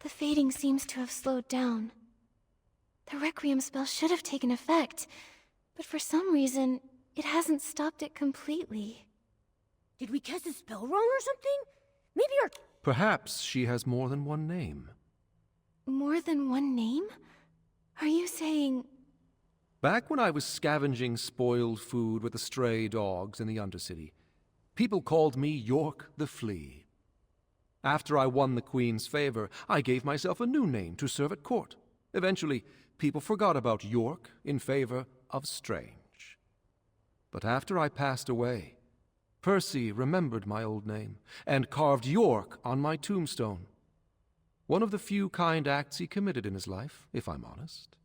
The fading seems to have slowed down. The Requiem spell should have taken effect, but for some reason, it hasn't stopped it completely. Did we cast a spell wrong or something? Maybe our... Perhaps she has more than one name. More than one name? Are you saying... Back when I was scavenging spoiled food with the stray dogs in the Undercity, people called me York the Flea. After I won the Queen's favor, I gave myself a new name to serve at court. Eventually, people forgot about York in favor of Strange. But after I passed away, Percy remembered my old name and carved York on my tombstone. One of the few kind acts he committed in his life, if I'm honest.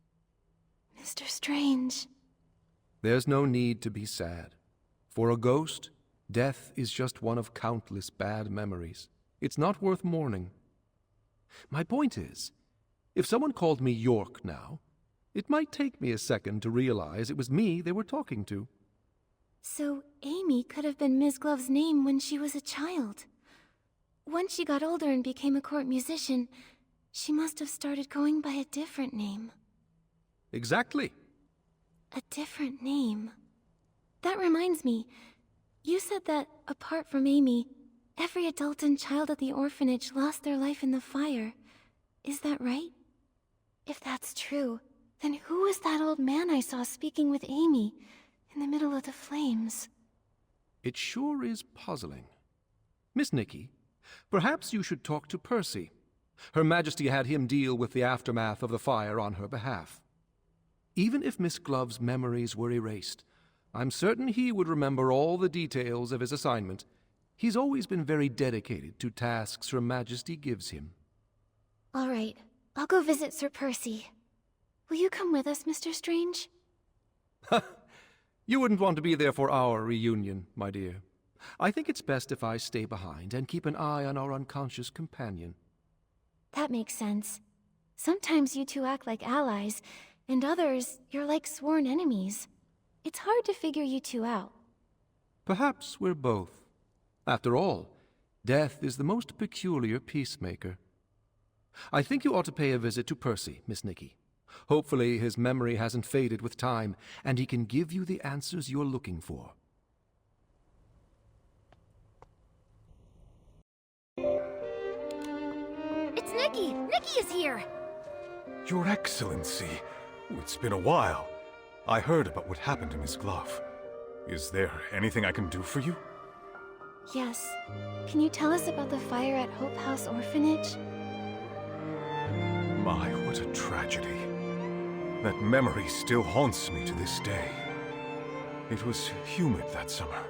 Mr. Strange. There's no need to be sad. For a ghost, death is just one of countless bad memories. It's not worth mourning. My point is, if someone called me York now, it might take me a second to realize it was me they were talking to. So Amy could have been Ms. Glove's name when she was a child. Once she got older and became a court musician, she must have started going by a different name. Exactly. A different name. That reminds me, you said that, apart from Amy, every adult and child at the orphanage lost their life in the fire. Is that right? If that's true, then who was that old man I saw speaking with Amy in the middle of the flames? It sure is puzzling. Miss Nikki, perhaps you should talk to Percy. Her Majesty had him deal with the aftermath of the fire on her behalf. Even if Miss Glove's memories were erased, I'm certain he would remember all the details of his assignment. He's always been very dedicated to tasks Her Majesty gives him. All right, I'll go visit Sir Percy. Will you come with us, Mr. Strange? You wouldn't want to be there for our reunion, my dear. I think it's best if I stay behind and keep an eye on our unconscious companion. That makes sense. Sometimes you two act like allies, and others, you're like sworn enemies. It's hard to figure you two out. Perhaps we're both. After all, death is the most peculiar peacemaker. I think you ought to pay a visit to Percy, Miss Nikki. Hopefully his memory hasn't faded with time, and he can give you the answers you're looking for. It's Nikki! Nikki is here! Your Excellency, it's been a while. I heard about what happened to Miss Glove. Is there anything I can do for you? Yes. Can you tell us about the fire at Hope House Orphanage? My, what a tragedy. That memory still haunts me to this day. It was humid that summer,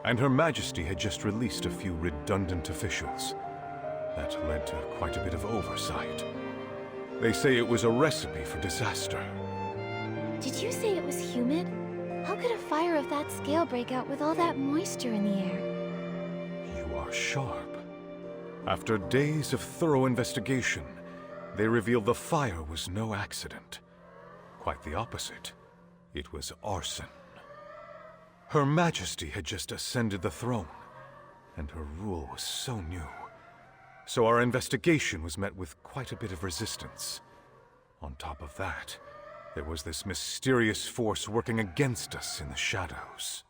and Her Majesty had just released a few redundant officials. That led to quite a bit of oversight. They say it was a recipe for disaster. Did you say it was humid? How could a fire of that scale break out with all that moisture in the air? You are sharp. After days of thorough investigation, they revealed the fire was no accident. Quite the opposite. It was arson. Her Majesty had just ascended the throne, and her rule was so new. So our investigation was met with quite a bit of resistance. On top of that, there was this mysterious force working against us in the shadows.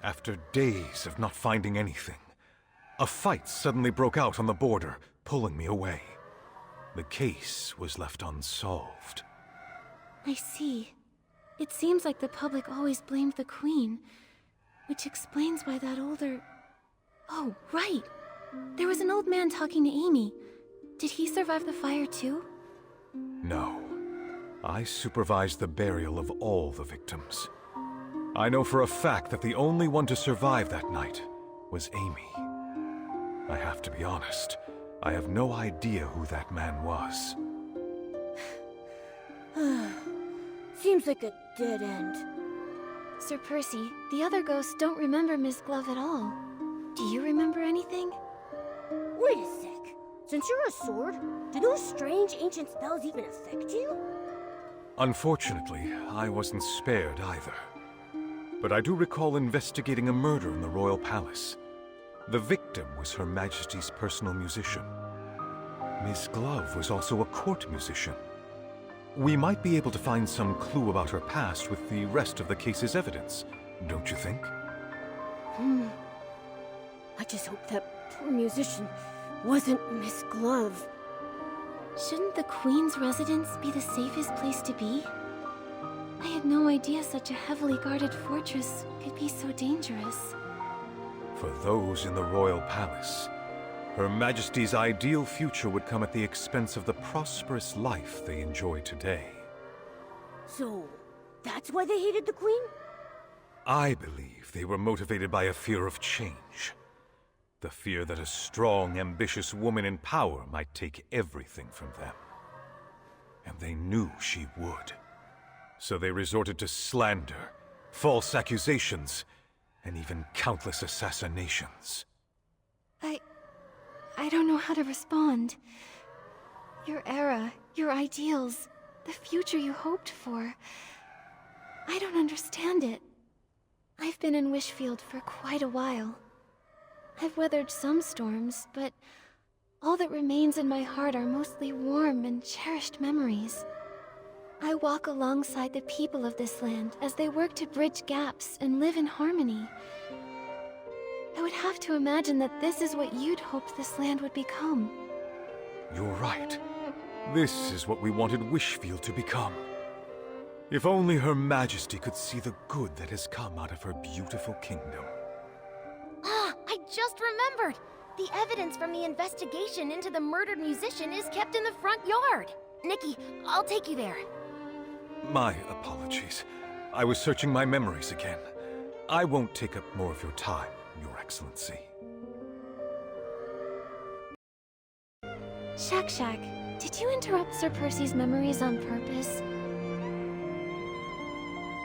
After days of not finding anything, a fight suddenly broke out on the border, pulling me away. The case was left unsolved. I see. It seems like the public always blamed the Queen, which explains why that older... Oh, right! There was an old man talking to Amy. Did he survive the fire too? No. I supervised the burial of all the victims. I know for a fact that the only one to survive that night was Amy. I have to be honest, I have no idea who that man was. Seems like a dead end. Sir Percy, the other ghosts don't remember Miss Glove at all. Do you remember anything? Wait a sec. Since you're a sword, do those strange ancient spells even affect you? Unfortunately, I wasn't spared either. But I do recall investigating a murder in the royal palace. The victim was Her Majesty's personal musician. Miss Glove was also a court musician. We might be able to find some clue about her past with the rest of the case's evidence, don't you think? I just hope that poor musician wasn't Miss Glove. Shouldn't the Queen's residence be the safest place to be? I had no idea such a heavily guarded fortress could be so dangerous. For those in the royal palace, Her Majesty's ideal future would come at the expense of the prosperous life they enjoy today. So, that's why they hated the Queen? I believe they were motivated by a fear of change. The fear that a strong, ambitious woman in power might take everything from them. And they knew she would. So they resorted to slander, false accusations, and even countless assassinations. I don't know how to respond. Your era, your ideals, the future you hoped for. I don't understand it. I've been in Wishfield for quite a while. I've weathered some storms, but all that remains in my heart are mostly warm and cherished memories. I walk alongside the people of this land as they work to bridge gaps and live in harmony. I would have to imagine that this is what you'd hoped this land would become. You're right. This is what we wanted Wishfield to become. If only Her Majesty could see the good that has come out of her beautiful kingdom. Ah, I just remembered! The evidence from the investigation into the murdered musician is kept in the front yard. Nikki, I'll take you there. My apologies. I was searching my memories again. I won't take up more of your time, Your Excellency. Shak, did you interrupt Sir Percy's memories on purpose?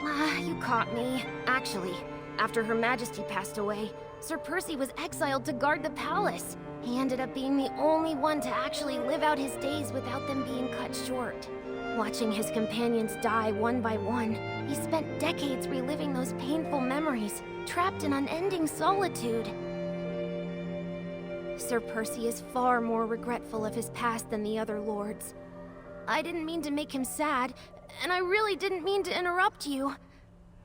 Ah, you caught me. Actually, after Her Majesty passed away, Sir Percy was exiled to guard the palace. He ended up being the only one to actually live out his days without them being cut short. Watching his companions die one by one, he spent decades reliving those painful memories, trapped in unending solitude. Sir Percy is far more regretful of his past than the other lords. I didn't mean to make him sad, and I really didn't mean to interrupt you.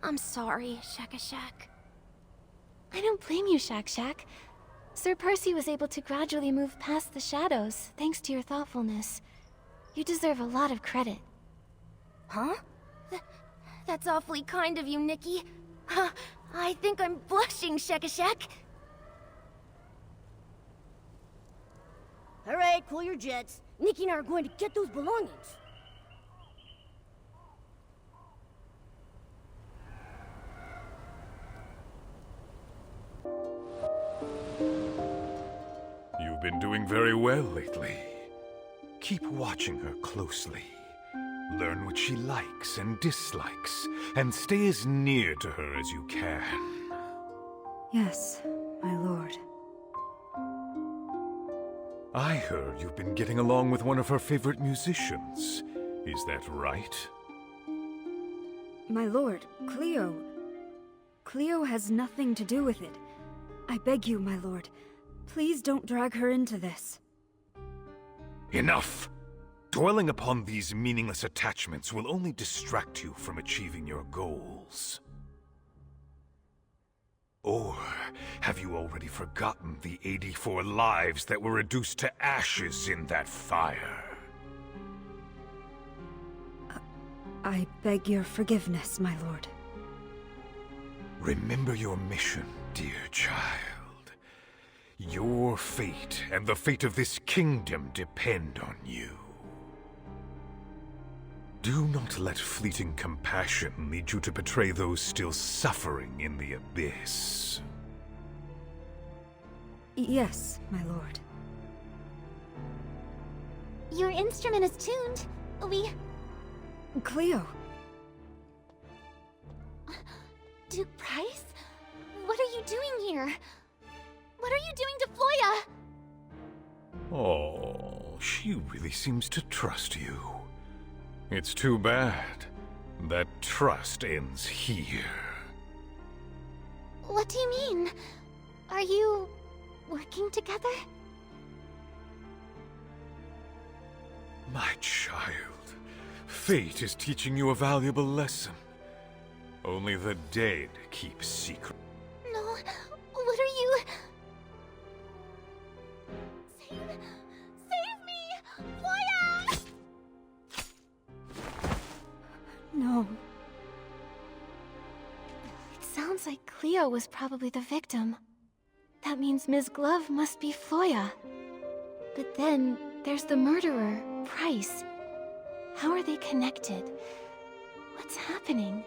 I'm sorry, Shak. I don't blame you, Shak. Sir Percy was able to gradually move past the shadows, thanks to your thoughtfulness. You deserve a lot of credit. Huh? That's awfully kind of you, Nikki. I think I'm blushing, Shak. Alright, cool your jets. Nikki and I are going to get those belongings. You've been doing very well lately. Keep watching her closely. Learn what she likes and dislikes, and stay as near to her as you can. Yes, my lord. I heard you've been getting along with one of her favorite musicians. Is that right? My lord, Cleo. Cleo has nothing to do with it. I beg you, my lord, please don't drag her into this. Enough! Dwelling upon these meaningless attachments will only distract you from achieving your goals. Or have you already forgotten the 84 lives that were reduced to ashes in that fire? I beg your forgiveness, my lord. Remember your mission, dear child. Your fate and the fate of this kingdom depend on you. Do not let fleeting compassion lead you to betray those still suffering in the abyss. Yes, my lord. Your instrument is tuned. Cleo! Duke Price? What are you doing here? What are you doing to Floya? Oh, she really seems to trust you. It's too bad that trust ends here. What do you mean? Are you working together? My child, fate is teaching you a valuable lesson. Only the dead keep secret. No, what are you... Save me! Floya! No. It sounds like Cleo was probably the victim. That means Ms. Glove must be Floya. But then, there's the murderer, Price. How are they connected? What's happening?